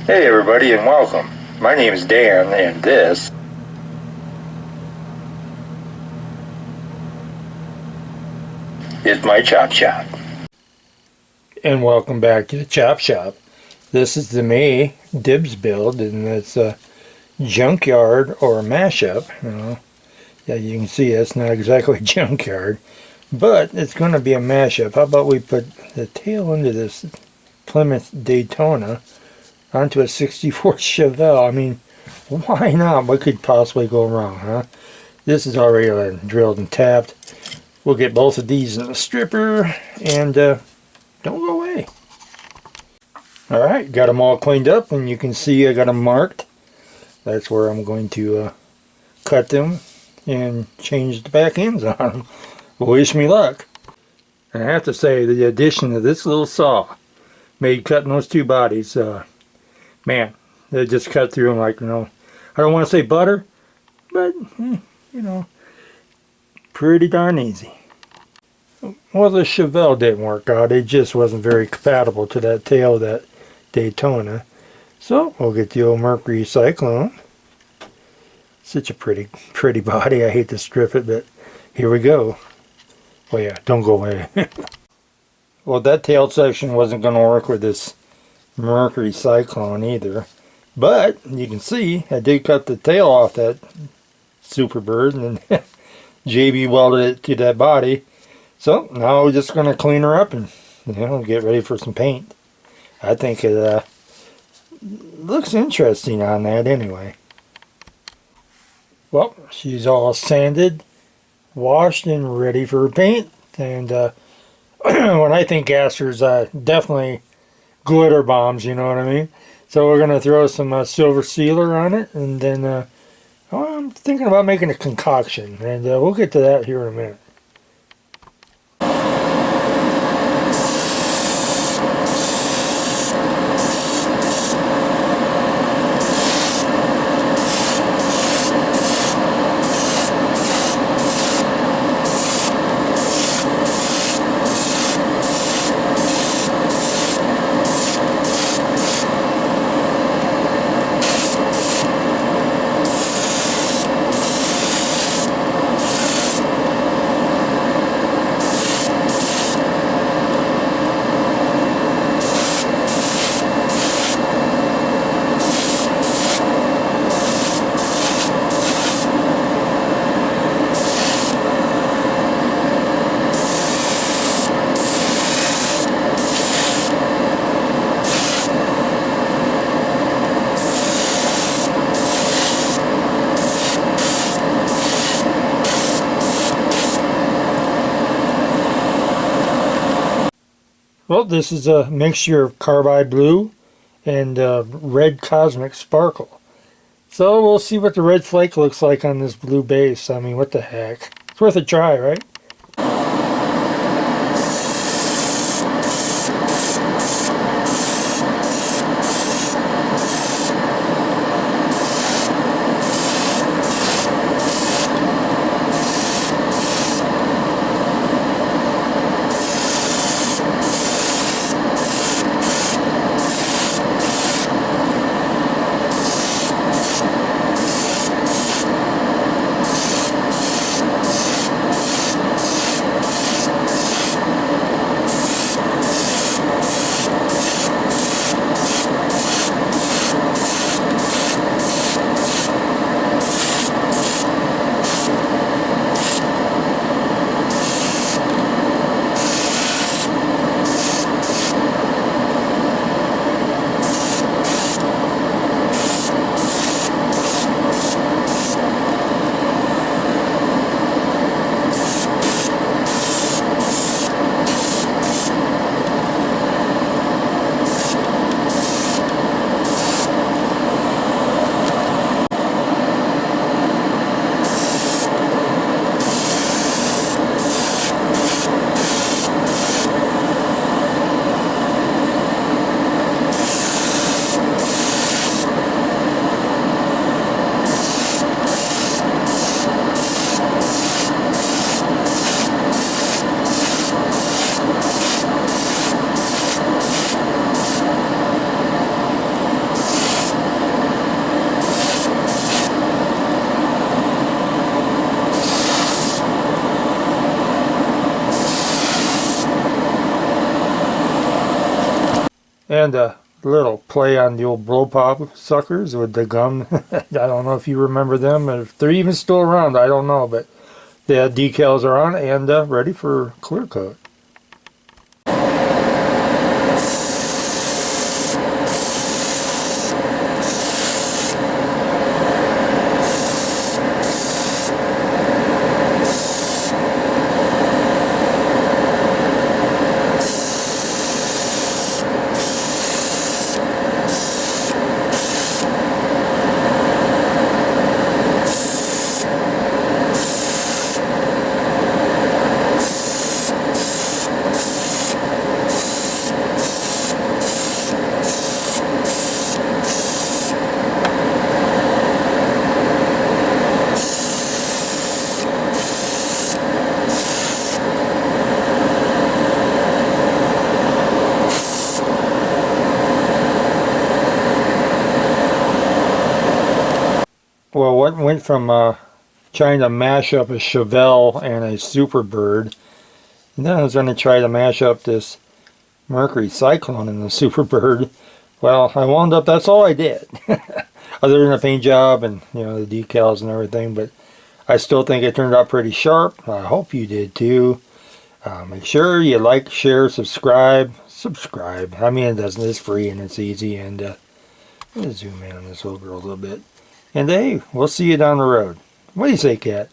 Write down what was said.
Hey everybody and welcome. My name is Dan and this is my chop shop. And welcome back to the chop shop. This is the May dibs build, and it's a junkyard or a mashup. Yeah, you can see it's not exactly a junkyard, but it's going to be a mashup. How about we put the tail end of this Plymouth Daytona onto a 64 Chevelle? I mean, why not? What could possibly go wrong, huh? This is already drilled and tapped. We'll get both of these in the stripper and don't go away. Alright, got them all cleaned up, and you can see I got them marked. That's where I'm going to cut them and change the back ends on them. Wish me luck. And I have to say, the addition of this little saw made cutting those two bodies, man, they just cut through them like, I don't want to say butter, but, pretty darn easy. Well, the Chevelle didn't work out. It just wasn't very compatible to that tail of that Daytona. So we'll get the old Mercury Cyclone. Such a pretty body. I hate to strip it, but here we go. Oh yeah, don't go away. Well, that tail section wasn't going to work with this Mercury Cyclone either. But you can see I did cut the tail off that Superbird, and then JB welded it to that body. So now we're just going to clean her up and get ready for some paint. I think it looks interesting on that anyway. Well, she's all sanded, washed, and ready for paint. And when I think Gaster's, definitely glitter bombs, you know what I mean? So we're going to throw some silver sealer on it, and then I'm thinking about making a concoction, and we'll get to that here in a minute. Well, this is a mixture of carbide blue and red cosmic sparkle. So we'll see what the red flake looks like on this blue base. I mean, what the heck? It's worth a try, right? And a little play on the old blow pop suckers with the gum. I don't know if you remember them, or if they're even still around, I don't know, but the decals are on and ready for clear coat. Well, what went from trying to mash up a Chevelle and a Superbird, and then I was going to try to mash up this Mercury Cyclone and the Superbird. Well, I wound up, that's all I did. Other than the paint job and, you know, the decals and everything, but I still think it turned out pretty sharp. I hope you did too. Make sure you like, share, subscribe. I mean, it doesn't, it's free and it's easy, and I'm going to zoom in on this little girl a little bit. And hey, we'll see you down the road. What do you say, Kat?